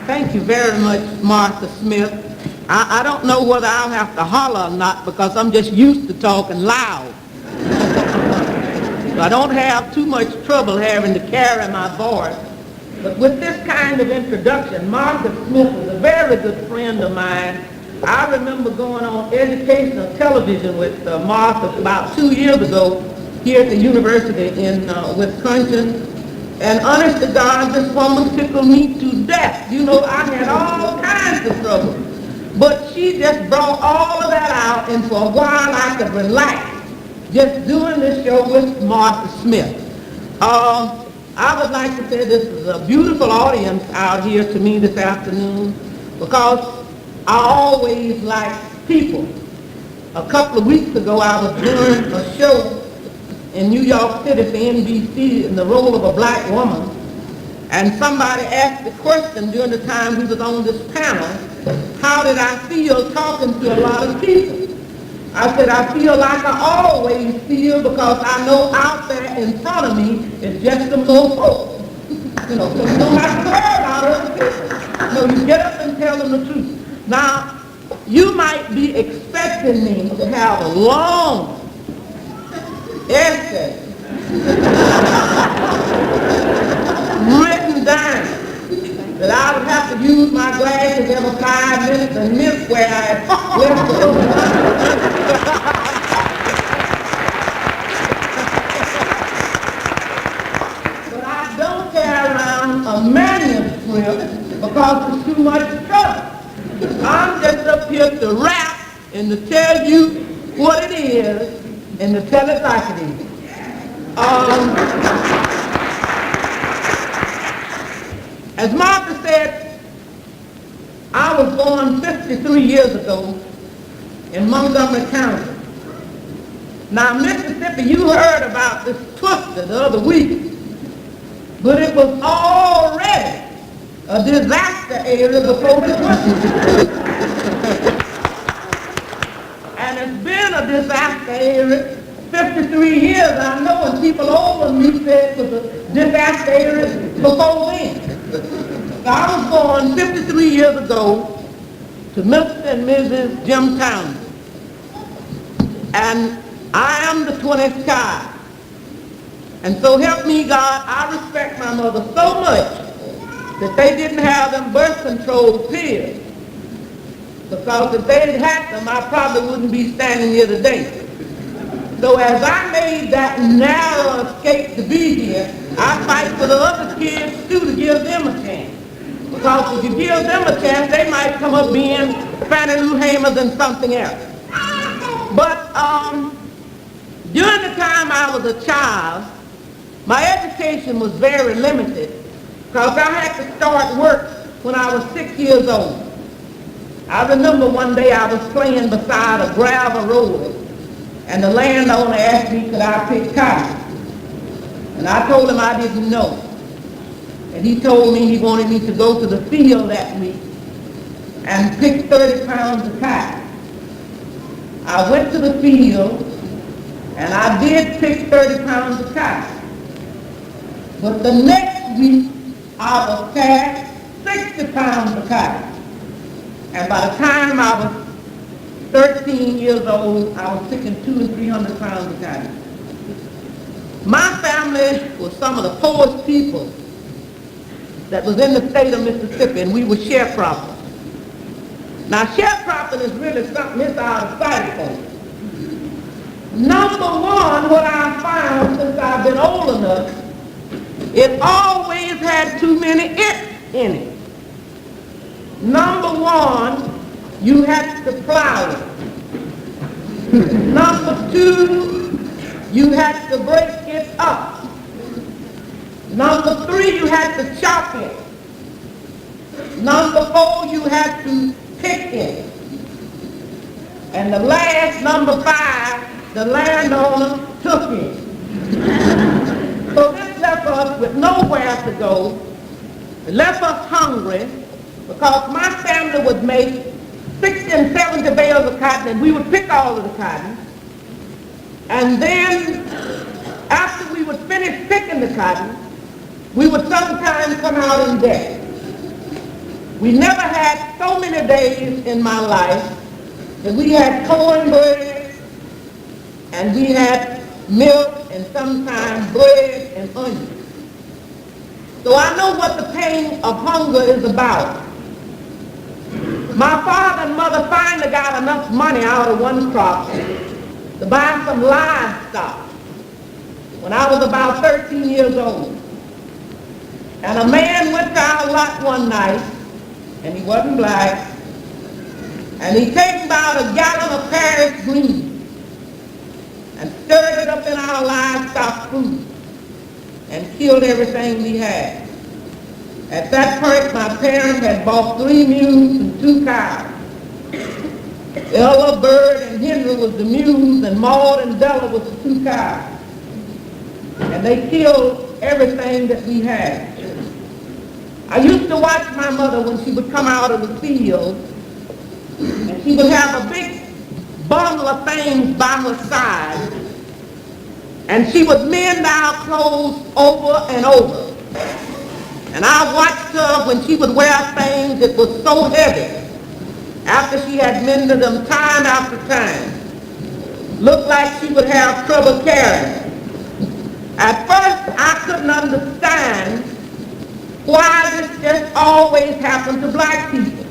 Thank you very much, Martha Smith. I don't know whether I'll have to holler or not because I'm just used to talking loud. So I don't have too much trouble having to carry my voice. But with this kind of introduction, Martha Smith is a very good friend of mine. I remember going on educational television with Martha about 2 years ago here at the university in Wisconsin. And honest to God, this woman tickled me to death. You know, I had all kinds of trouble. But she just brought all of that out, and for a while I could relax just doing this show with Martha Smith. I would like to say this is a beautiful audience out here to me this afternoon because I always like people. A couple of weeks ago I was doing a show in New York City for NBC in the role of a black woman, and somebody asked the question during the time we was on this panel, how did I feel talking to a lot of people? I said, I feel like I always feel because I know out there in front of me is just some little folks. You know, so you don't have to worry about other people. No, you get up and tell them the truth. Now, you might be expecting me to have a long essay written down that I would have to use my glasses every 5 minutes and miss where I had left it. But I don't carry around a manuscript because it's too much trouble. I'm just up here to rap and to tell you what it is and to tell it like it is. As Martha said, I was born 53 years ago in Montgomery County. Now, Mississippi, you heard about this twister the other week, but it was already a disaster area before the twister. And it's been a disaster area 53 years, I know, and people older than me said it was a disaster area before then. I was born 53 years ago to Mr. and Mrs. Jim Townsend. And I am the 20th child. And so help me God, I respect my mother so much that they didn't have them birth control pills. Because if they had had them, I probably wouldn't be standing here today. So as I made that narrow escape to be here, I fight for the other kids too to give them a chance. Because if you give them a chance, they might come up being Fannie Lou Hamers and something else. But during the time I was a child, my education was very limited because I had to start work when I was 6 years old. I remember one day I was playing beside a gravel road, and the landowner asked me could I pick cotton. And I told him I didn't know. And he told me he wanted me to go to the field that week and pick 30 pounds of cotton. I went to the field and I did pick 30 pounds of cotton. But the next week I was taxed 60 pounds of cotton. And by the time I was 13 years old, I was picking 200 and 300 pounds of cotton. My family was some of the poorest people that was in the state of Mississippi, and we were sharecroppers. Now, sharecropping is really something that's out of sight, folks. Number one, what I found since I've been old enough, it always had too many "it" in it. Number one, you had to plow it. Number two, you had to break it up. Number three, you had to chop it. Number four, you had to pick it. And the last, number five, the landowner took it. So this left us with nowhere to go. It left us hungry because my family would make 60 and 70 bales of cotton, and we would pick all of the cotton. And then, after we would finish picking the cotton, we would sometimes come out in debt. We never had so many days in my life that we had cornbread and we had milk and sometimes bread and onions. So I know what the pain of hunger is about. My father and mother finally got enough money out of one crop to buy some livestock when I was about 13 years old. And a man went to our lot one night, and he wasn't black, and he took about a gallon of Paris green and stirred it up in our livestock food and killed everything we had. At that point, my parents had bought 3 mules and 2 cows. Ella, Bird, and Henry was the mules, and Maud and Della was the 2 cows. And they killed everything that we had. I used to watch my mother when she would come out of the field, and she would have a big bundle of things by her side, and she would mend our clothes over and over. And I watched her when she would wear things that were so heavy after she had mended them time after time. Looked like she would have trouble carrying. At first, I couldn't understand why this just always happened to black people.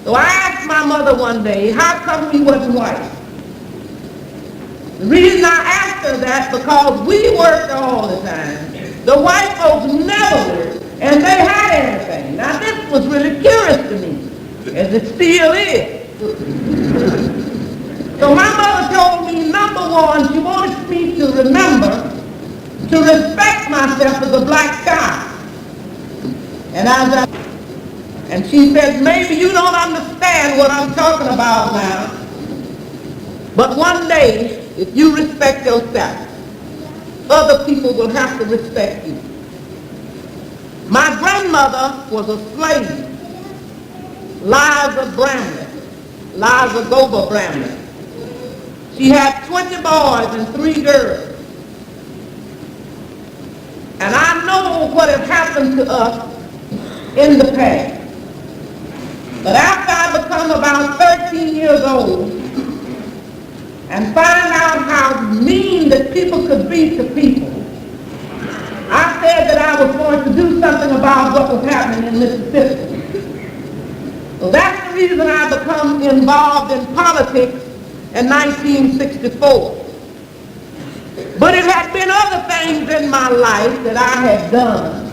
So I asked my mother one day, how come we wasn't white? The reason I asked her that, because we worked all the time. The white folks never worked, and they had anything. Now this was really curious to me, as it still is. So my mother told me, number one, she wanted me to remember to respect myself as a black child. And she said, maybe you don't understand what I'm talking about now, but one day, if you respect yourself, other people will have to respect you. My grandmother was a slave, Liza Gober Bramlett. She had 20 boys and 3 girls. And I know what had happened to us in the past. But after I become about 13 years old and find out how mean that people could be to people, I said that I was going to do something about what was happening in Mississippi. So that's the reason I become involved in politics in 1964. But it had been other things in my life that I had done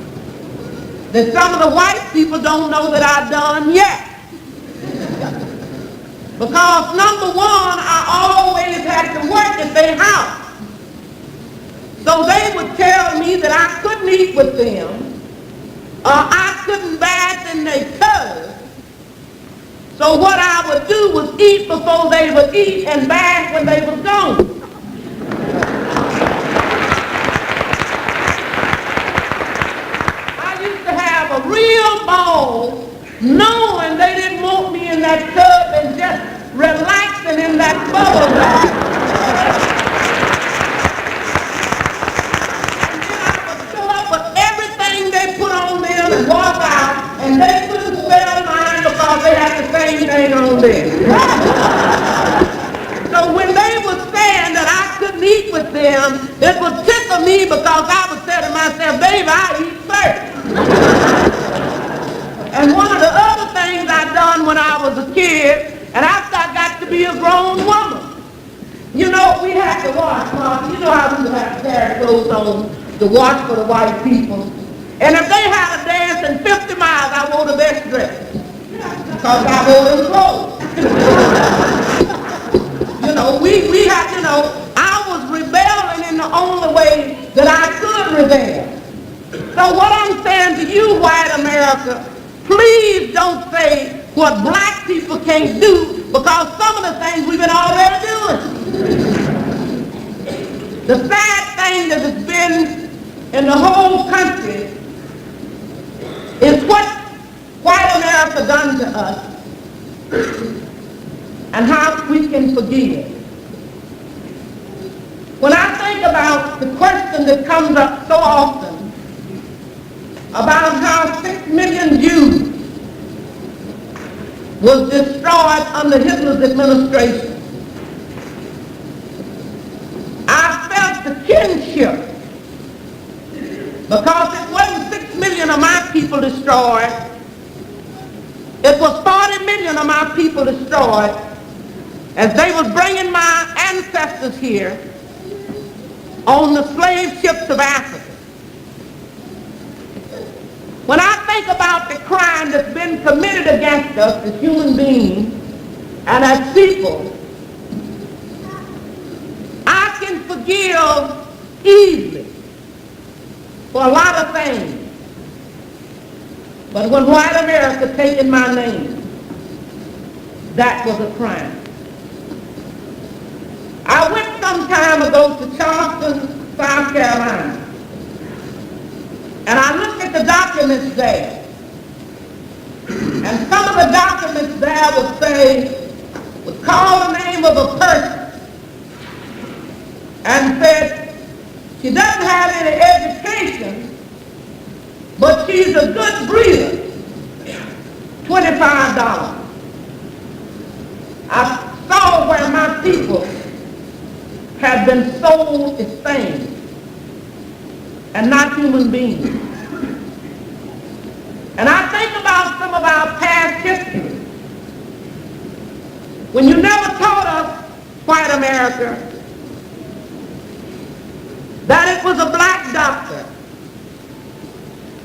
that some of the white people don't know that I've done yet. Because number one, I always had to work at their house. So they would tell me that I couldn't eat with them, or I couldn't bath in their tub. So what I would do was eat before they would eat and bath when they were gone. I used to have a real ball knowing they didn't want me in that tub and just relaxing in that bubble bath. And then I would fill up with everything they put on them and walk out, and they couldn't spell mine because they had the same thing on them. So when they were saying that I couldn't eat with them, it would tickle me because I would say to myself, baby, I eat first. And one of the other things I done when I was a kid, and after I got to be a grown woman, you know, we had to wash, Mom. You know how we would have to carry clothes on to wash for the white people. And if they had a dance in 50 miles, I wore the best dress. Because I wore them clothes. We had, I was rebelling in the only way that I could rebel. So what I'm saying to you, white America, please don't say what black people can't do, because some of the things we've been already doing. The sad thing that has been in the whole country is what white America done to us and how we can forgive. When I think about the question that comes up so often about how 6 million Jews was destroyed under Hitler's administration. I felt the kinship because it wasn't 6 million of my people destroyed. It was 40 million of my people destroyed as they was bringing my ancestors here on the slave ships of Africa. When I think about the crime that's been committed against us as human beings and as people, I can forgive easily for a lot of things. But when white America taken my name, that was a crime. I went some time ago to Charleston, South Carolina, and I looked at the documents there. And some of the documents there would call the name of a person and said, she doesn't have any education, but she's a good breeder. $25. I saw where my people had been sold as things and not human beings. And I think about some of our past history. When you never taught us, white America, that it was a black doctor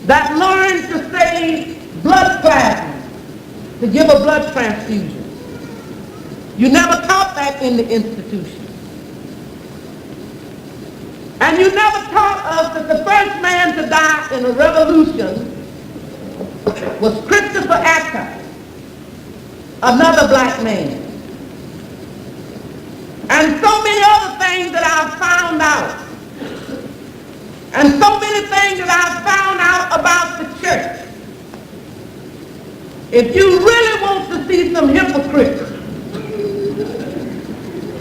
that learned to save blood plasma to give a blood transfusion. You never taught that in the institution. And you never taught us that the first man to die in a revolution was Christopher Atkins, another black man. And so many other things that I've found out. And so many things that I've found out about the church. If you really want to see some hypocrites,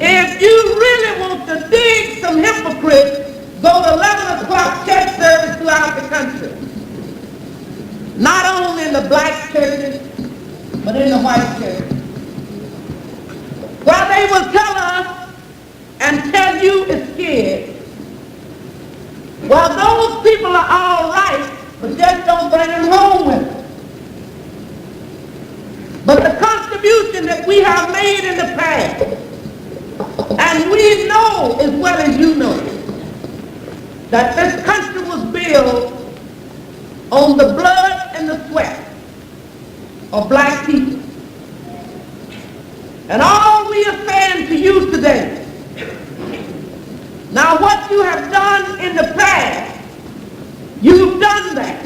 if you really want to dig some hypocrites, go to 11 o'clock church service throughout the country. Not only in the black churches, but in the white churches. While they will tell us and tell you it's scared, well, those people are all right, but just don't bring them home with them. But the contribution that we have made in the past, and we know as well as you know, that this country was built on the blood and the sweat of black people. And all we are saying to you today, now what you have done in the past, you've done that.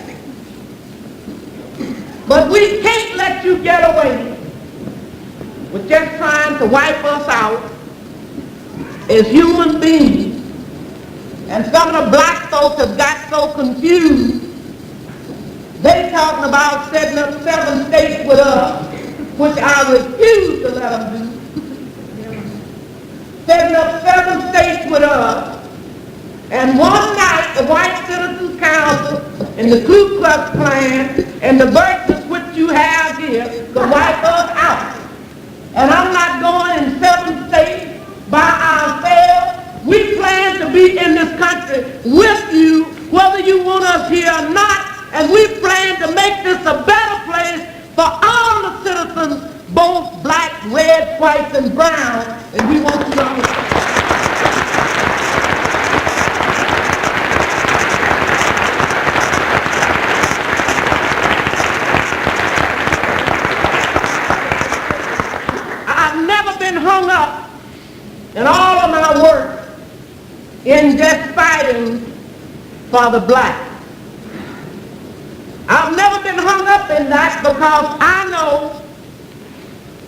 But we can't let you get away with just trying to wipe us out as human beings. And some of the black folks have got so confused. They talking about setting up 7 states with us, which I refuse to let them do. Setting up 7 states with us, and one night the White Citizens Council and the Ku Klux Klan and the verses which you have here could wipe us out. And I'm not going in 7 states by ourselves. We plan to be in this country with you, whether you want us here or not, and we plan to make this a better place for all the citizens, both black, red, white, and brown, and we want you to I've never been hung up in all of my work in just fighting for the black. I've never been hung up in that because I know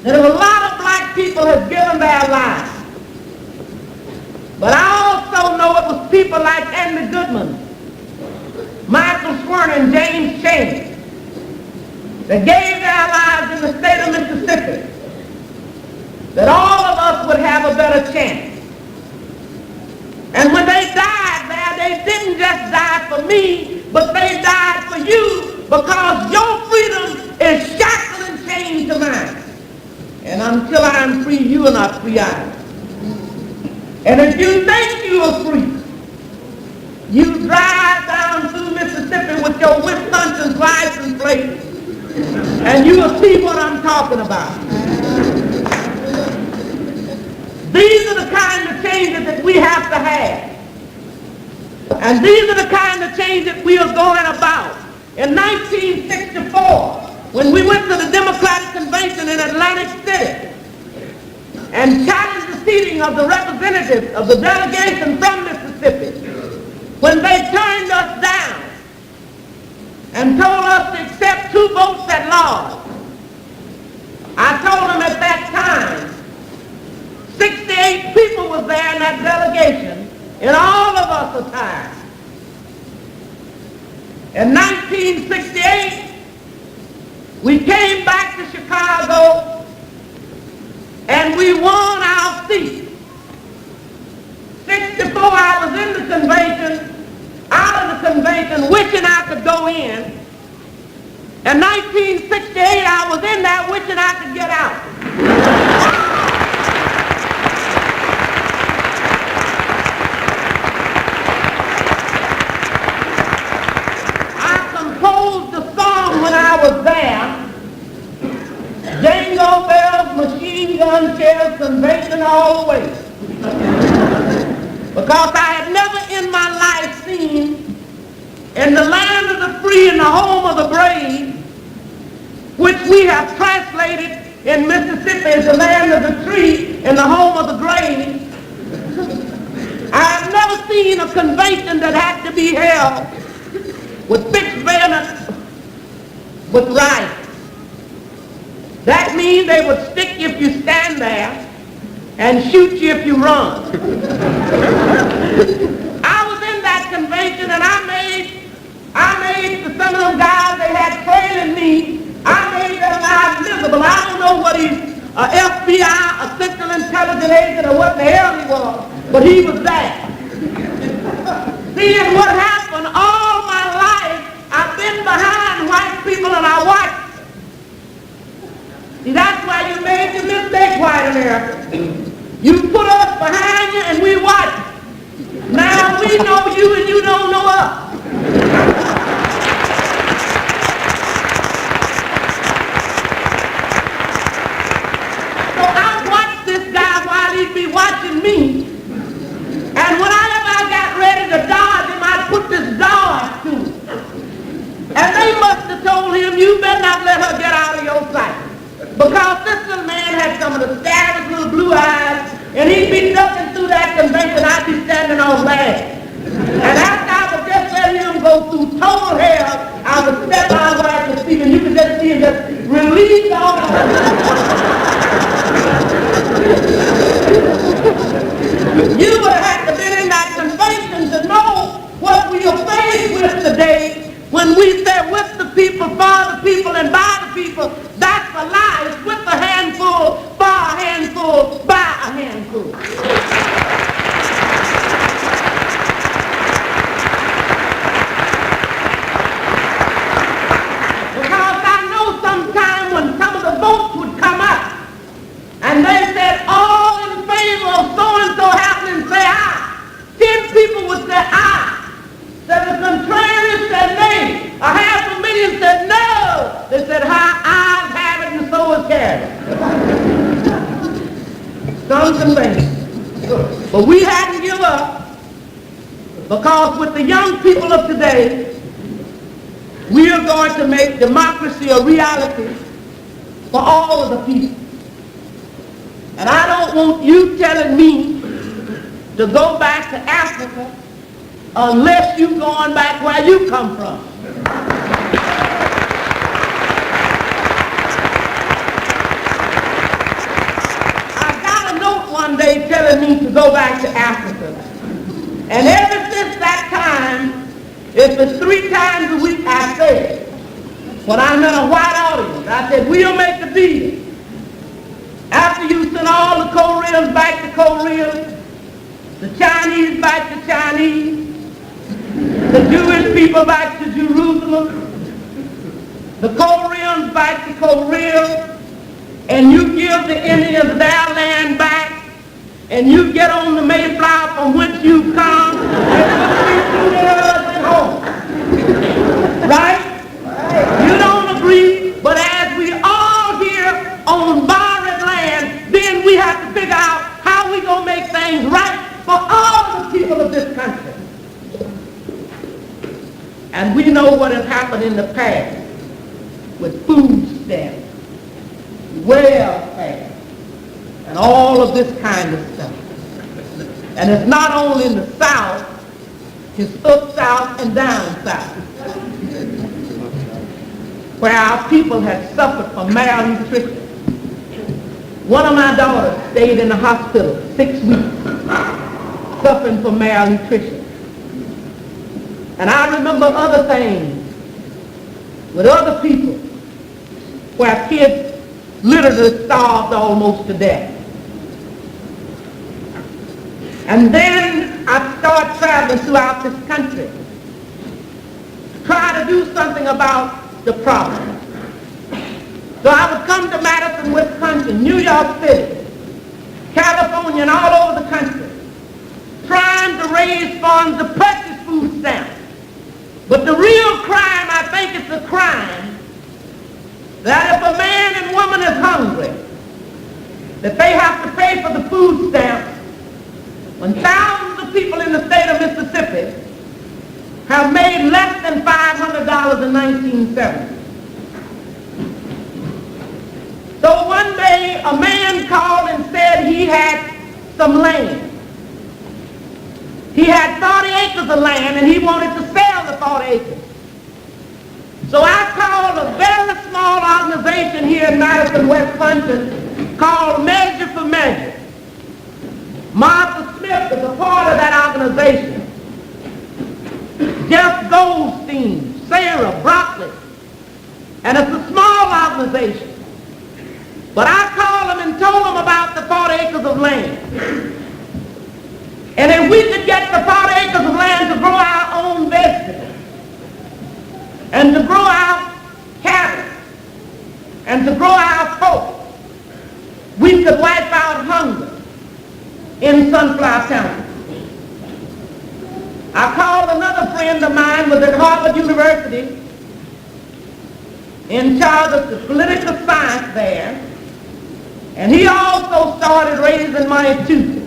that a lot of black people have given their lives. But I also know it was people like Andy Goodman, Michael Swerner, and James Chaney that gave their lives in the state of Mississippi, that all of us would have a better chance. And when they died there, they didn't just die for me, but they died for you, because your freedom is shackled and chained to mine. you are not free either. And if you think you are free, you drive down through Mississippi with your Wisconsin license plate, and you will see what I'm talking about. These are the kind of changes that we have to have. And these are the kind of changes we are going about. In 1964, when we went to the Democratic Convention in Atlantic City and challenged the seating of the representatives of the delegation from Mississippi, when they turned us down and told us to accept 2 votes at large, I told them at that time, 68 people was there in that delegation, and all of us are tired. In 1968, we came back to Chicago and we won our seat. 64, I was in the convention, out of the convention, wishing I could go in. In 1968, I was in there wishing I could get out. When I was there, jingle bells, machine gun shells, convention all the way. Because I had never in my life seen in the land of the free and the home of the brave, which we have translated in Mississippi as the land of the tree and the home of the grave. I have never seen a convention that had to be held with fixed bayonets with rifles. That means they would stick you if you stand there and shoot you if you run. I was in that convention and I made to some of them guys they had trailing me, I made them lives miserable. I don't know what he's, FBI, a Central Intelligence Agent or what the hell he was, but he was there. Seeing what happened all my life, I've been behind white people and I watched. See, that's why you made your mistake, white America. You put us behind you and we watch. Now we know you and you don't know us. So I watched this guy while he'd be watching me. And whenever I got ready to dodge him, I'd put this dodge to him. And they must have told him, you better not let her get out of your sight. Because this little man had some of the saddest little blue eyes, and he'd be ducking through that convention, I'd be standing on land. And after I would just let him go through total hell, I would step out where I could see him. You could just see him just release all of it. You would have had to been in that convention to know what we are faced with today. When we say with the people, for the people, and by the people, that's a lie. It's with a handful, for a handful, by a handful. Because I know sometime when some of the votes would come up, and they said all in favor of so-and-so happening, say aye. 10 people would say aye. That the contrarians said nay. 500,000 said no. They said, eyes have it and so is carried. Some convention. But we hadn't given up because with the young people of today, we are going to make democracy a reality for all of the people. And I don't want you telling me to go back to Africa unless you're going back where you come from. I got a note one day telling me to go back to Africa. And ever since that time, if it's 3 times a week, I say it. When I'm in a white audience, I said, we'll make a deal. After you send all the Koreans back to Korea, the Chinese back to Chinese, the Jewish people back to Jerusalem, the Koreans back to Korea, and you give the Indians their land back, and you get on the Mayflower from whence you come, and you at home. Right? You don't agree, but as we all here on borrowed land, then we have to figure out how we gonna make things right for all the people of this country. And we know what has happened in the past with food stamps, welfare, and all of this kind of stuff. And it's not only in the South, it's up South and down South, where our people had suffered from malnutrition. One of my daughters stayed in the hospital 6 weeks, suffering from malnutrition. And I remember other things with other people where kids literally starved almost to death. And then I started traveling throughout this country to try to do something about the problem. So I would come to Madison, Wisconsin, New York City, California, and all over the country, trying to raise funds to purchase food stamps. But the real crime, I think, is the crime that if a man and woman is hungry, that they have to pay for the food stamps when thousands of people in the state of Mississippi have made less than $500 in 1970. So one day a man called and said he had some land. He had 40 acres of land and he wanted to sell the 40 acres. So I called a very small organization here in Madison, Wisconsin called Measure for Measure. Martha Smith is a part of that organization. Jeff Goldstein, Sarah Broccoli, and it's a small organization. But I called them and told them about the 40 acres of land. And if we could get the 40 acres of land to grow our own vegetables, and to grow our cattle, and to grow our pork, we could wipe out hunger in Sunflower County. I called another friend of mine who was at Harvard University in charge of the political science there, and he also started raising money too.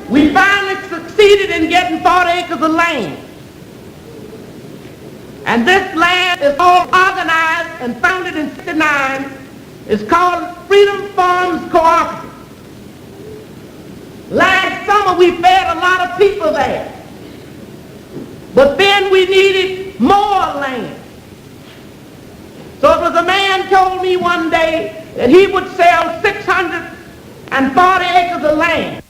We finally succeeded in getting 40 acres of land. And this land is all organized and founded in 1969. It's called Freedom Farms Cooperative. Last summer we fed a lot of people there. But then we needed more land. So it was a man told me one day that he would sell 640 acres of land.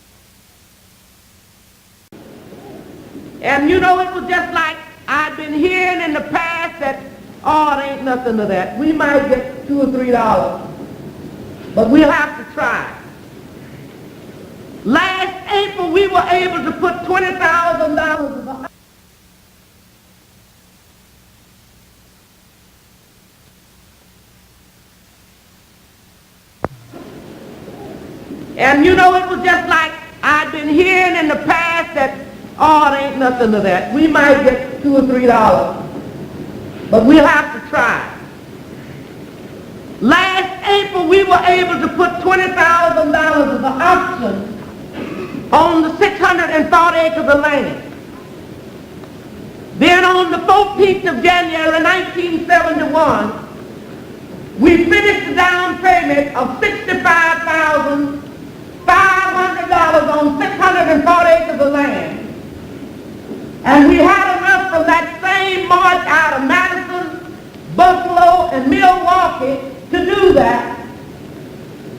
And you know, it was just like I'd been hearing in the past that, oh, it ain't nothing to that. We might get $2 or $3, but we'll have to try. Last April, we were able to put $20,000 and you know, it was just like I'd been hearing in the past that, oh, it ain't nothing to that. We might get $2 or $3, but we'll have to try. Last April, we were able to put $20,000 of the auction on the 640 acres of land. Then on the 14th of January 1971, we finished the down payment of $65,500 on 640 acres of land. And we had enough from that same march out of Madison, Buffalo, and Milwaukee to do that.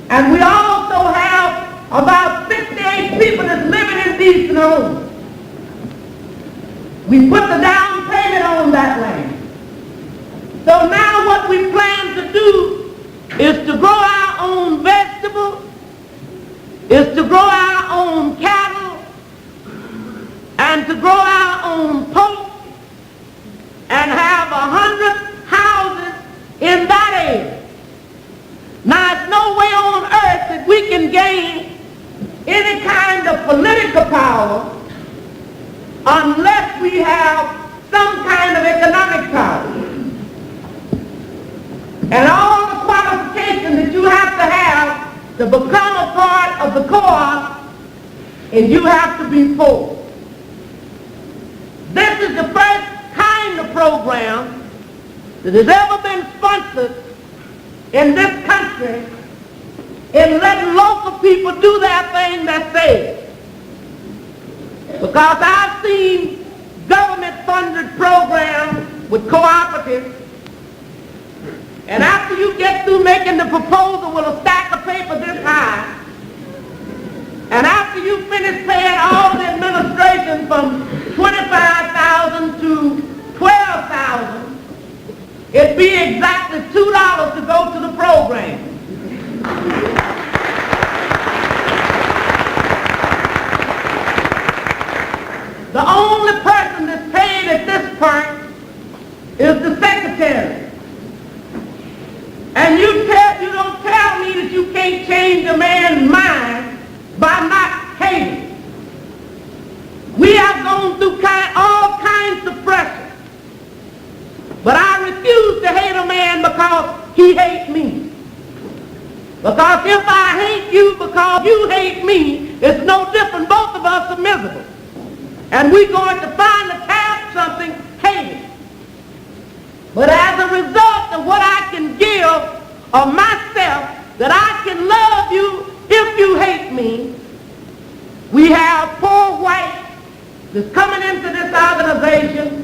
And we also have about 58 people that's living in decent homes. We put the down payment on that land. So now what we plan to do is to grow our own vegetables, is to grow our own cattle, and to grow our own pork, and have 100 houses in that area. power unless we have some kind of economic power. And all the qualifications that you have to become a part of the co-op, and you have to be poor. This is the first kind of program that has ever been sponsored in this country in letting local people do their thing themselves. Because I've seen government-funded programs with cooperatives, and after you get through making the proposal with a stack of paper this high, and after you finish paying all the administration from $25,000 to $12,000, it'd be exactly $2 to go to the program. The only person that's paid at this point is the secretary. And you don't tell me that you can't change a man's mind by not hating. We have gone through all kinds of pressure. But I refuse to hate a man because he hates me. Because if I hate you because you hate me, it's no different. Both of us are miserable. And we're going to finally have something hated. But as a result of what I can give of myself, that I can love you if you hate me, we have poor whites that's coming into this organization,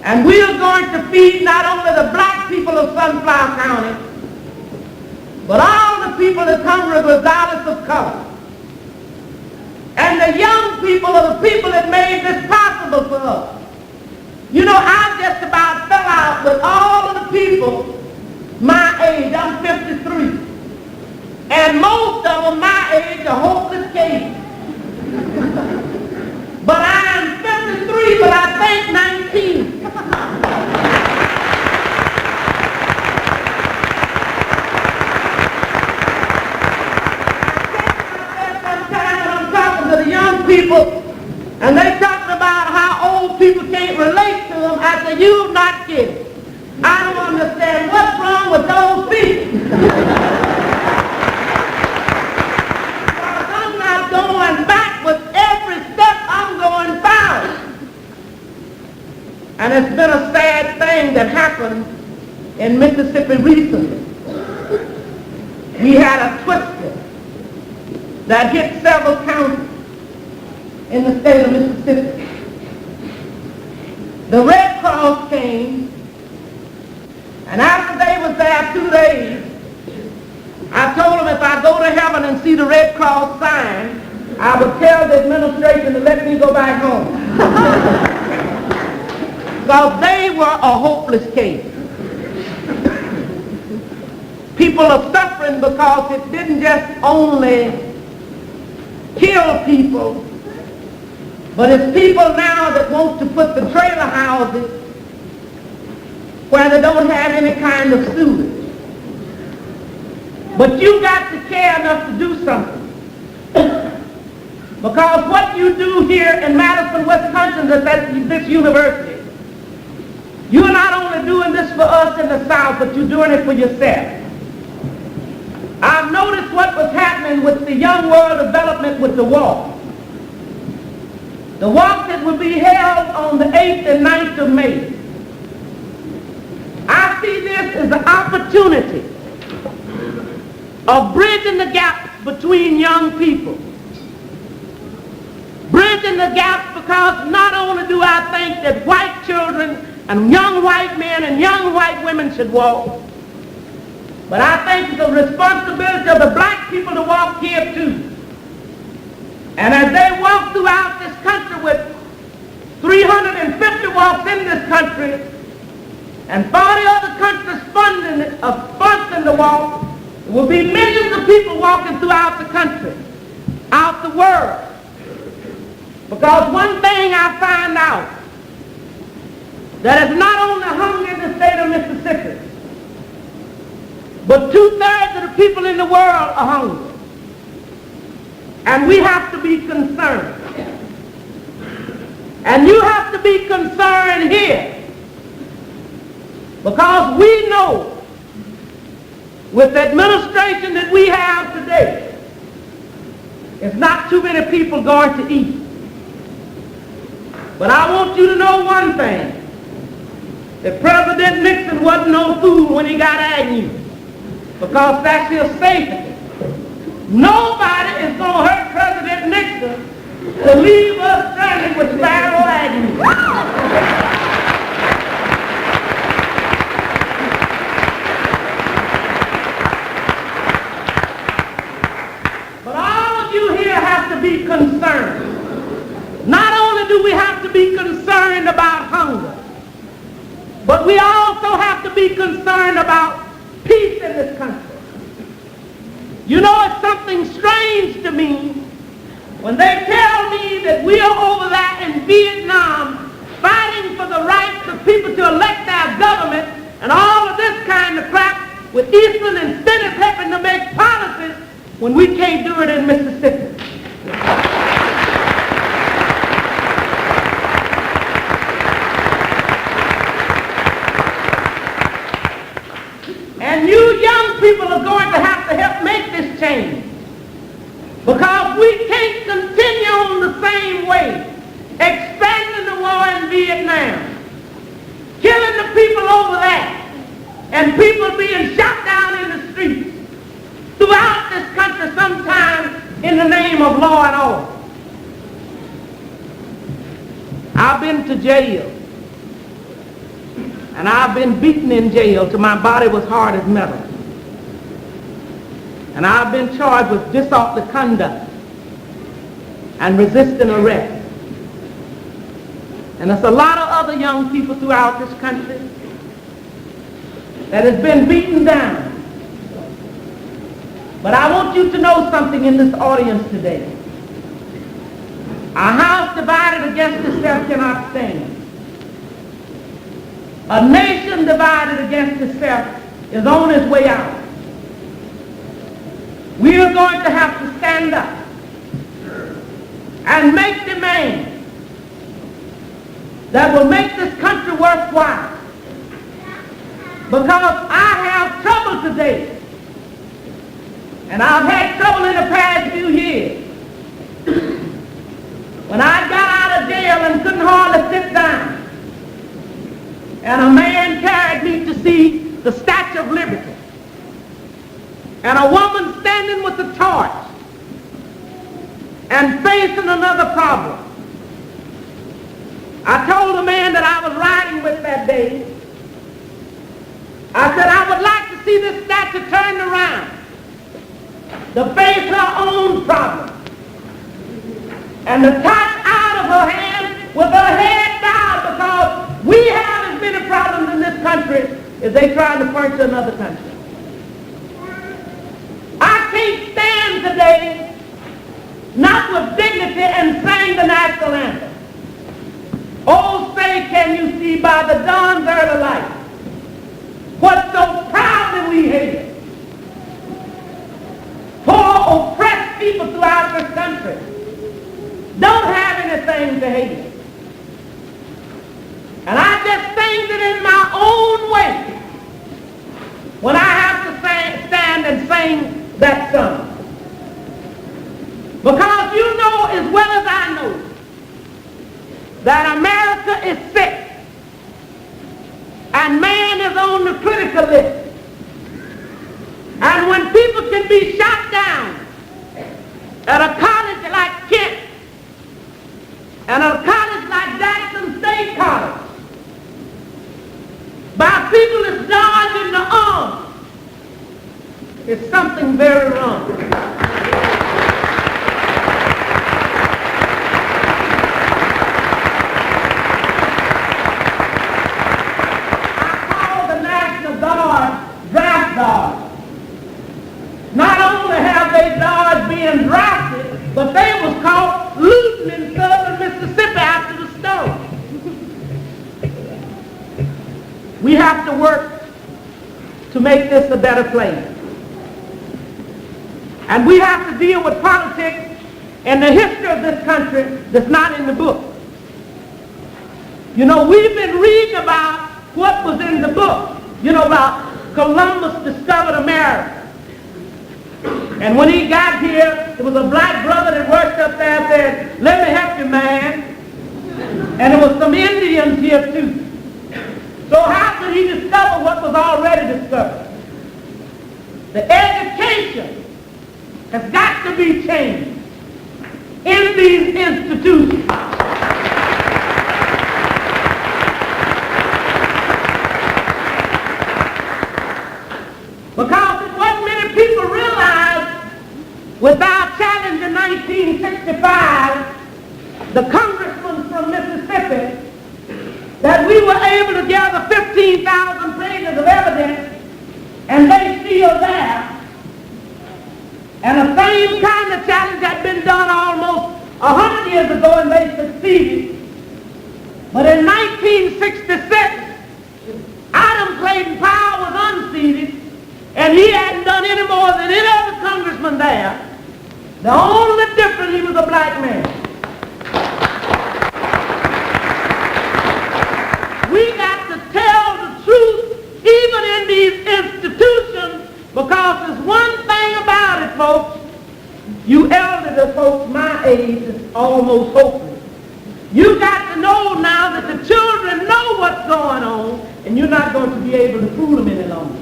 and we are going to feed not only the black people of Sunflower County, but all the people that's hungry regardless of color. And the young people are the people that made this possible for us. You know, I just about fell out with all of the people my age. I'm 53. And most of them my age are hopeless cases. But I am 53, but I think 19. To the young people, and they talking about how old people can't relate to them. I said, you're not kidding. I don't understand what's wrong with those people. I'm not going backwards. Every step I'm going forward. And it's been a sad thing that happened in Mississippi recently. We had a twister that hit several counties in the state of Mississippi. The Red Cross came, and after they was there 2 days, I told them if I go to heaven and see the Red Cross sign, I would tell the administration to let me go back home. Because they were a hopeless case. People are suffering because it didn't just only kill people, but it's people now that want to put the trailer houses where they don't have any kind of sewage. But you got to care enough to do something. Because what you do here in Madison, Wisconsin, at this university, you're not only doing this for us in the South, but you're doing it for yourself. I've noticed what was happening with the Young World Development with the walk. The walk that will be held on the 8th and 9th of May. I see this as an opportunity of bridging the gap between young people. Bridging the gap because not only do I think that white children and young white men and young white women should walk, but I think it's a responsibility of the black people to walk here too. And as they walk throughout this country with 350 walks in this country and 40 other countries sponsoring the walk, there will be millions of people walking throughout the country, out the world. Because one thing I find out, that is not only hunger in the state of Mississippi, but 2/3 of the people in the world are hungry. And we have to be concerned. And you have to be concerned here, because we know with the administration that we have today, it's not too many people going to eat. But I want you to know one thing, that President Nixon wasn't no fool when he got Agnew, because that's his safety. Nobody is going to hurt President Nixon to leave us stranded with Sparrow Agnew. But all of you here have to be concerned. Not only do we have to be concerned about hunger, but we also have to be concerned about peace in this country. You know, it's something strange to me when they tell me that we are over there in Vietnam fighting for the rights of people to elect our government and all of this kind of crap, with Eastern and Senate helping to make policies when we can't do it in Mississippi. And you young people are going to help make this change, because we can't continue on the same way, expanding the war in Vietnam, killing the people over there, and people being shot down in the streets throughout this country, sometimes in the name of law and order. I've been to jail, and I've been beaten in jail till my body was hard as metal. And I've been charged with disorderly conduct and resisting arrest. And there's a lot of other young people throughout this country that has been beaten down. But I want you to know something in this audience today. A house divided against itself cannot stand. A nation divided against itself is on its way out. We are going to have to stand up and make demands that will make this country worthwhile. Because I have trouble today, and I've had trouble in the past few years. When I got out of jail and couldn't hardly sit down, and a man carried me to see the Statue of Liberty, and a woman standing with a torch and facing another problem. I told the man that I was riding with that day, I said, I would like to see this statue turned around to face her own problem, and the torch out of her hand with her head down, because we have as many problems in this country as they try to furnish another country. I can't stand today not with dignity and sing the national anthem. Oh, say, can you see by the dawn's early light what so proudly we hated? Poor oppressed people throughout this country don't have anything to hate. And I just sing it in my own way when I have to stand and sing that song. Because you know as well as I know that America is sick and man is on the critical list. And when people can be shot down at a college like Kent and a college like Jackson State College by people that's dodging the arm, it's something very wrong. I call the National Guard draft dodge. Not only have they dodged being drafted, but they was caught looting in southern Mississippi after the storm. We have to work to make this a better place. And we have to deal with politics and the history of this country that's not in the book. You know, we've been reading about what was in the book, you know, about Columbus discovered America. And when he got here, there was a black brother that worked up there and said, "Let me help you, man." And there was some Indians here too. So how could he discover what was already discovered? The education has got to be changed in these institutions. Because what many people realized with our challenge in 1965, the congressman from Mississippi, that we were able to gather 15,000 pages of evidence, and they still there. And the same kind of challenge had been done almost 100 years ago, and they succeeded. But in 1966, Adam Clayton Powell was unseated, and he hadn't done any more than any other congressman there. The only difference, he was a black man. We got to tell the truth even in these institutions, because there's one thing about it, folks. You elderly folks my age is almost hopeless. You got to know now that the children know what's going on, and you're not going to be able to fool them any longer.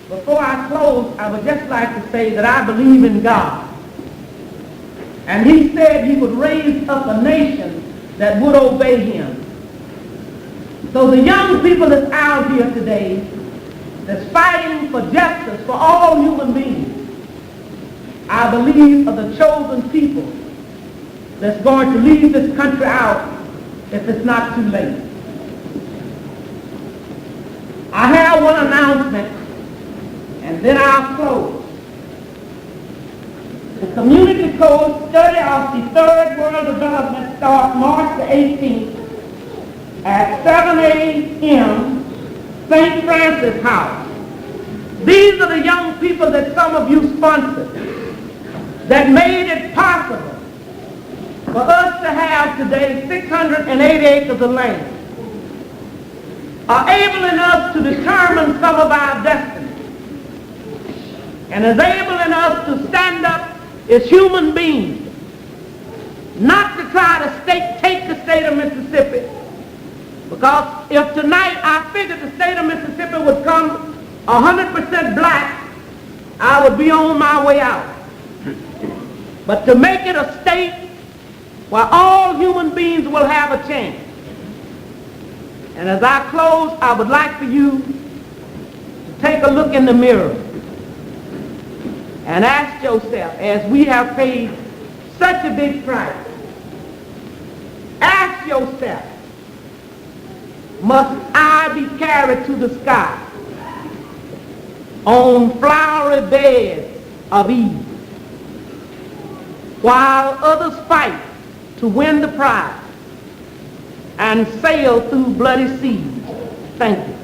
Before I close, I would just like to say that I believe in God. And he said he would raise up a nation that would obey him. So the young people that's out here today, that's fighting for justice for all human beings, I believe are the chosen people that's going to lead this country out if it's not too late. I have one announcement, and then I'll close. The Community Code Study of the Third World Development starts March the 18th at 7 a.m. St. Francis House. These are the young people that some of you sponsored that made it possible for us to have today 680 acres of land, are enabling us to determine some of our destiny, and is enabling us to stand up as human beings, not to try to take the state of Mississippi. Because if tonight I figured the state of Mississippi would come 100% black, I would be on my way out. But to make it a state where all human beings will have a chance. And as I close, I would like for you to take a look in the mirror and ask yourself, as we have paid such a big price, ask yourself, must I be carried to the sky on flowery beds of ease while others fight to win the prize and sail through bloody seas? Thank you.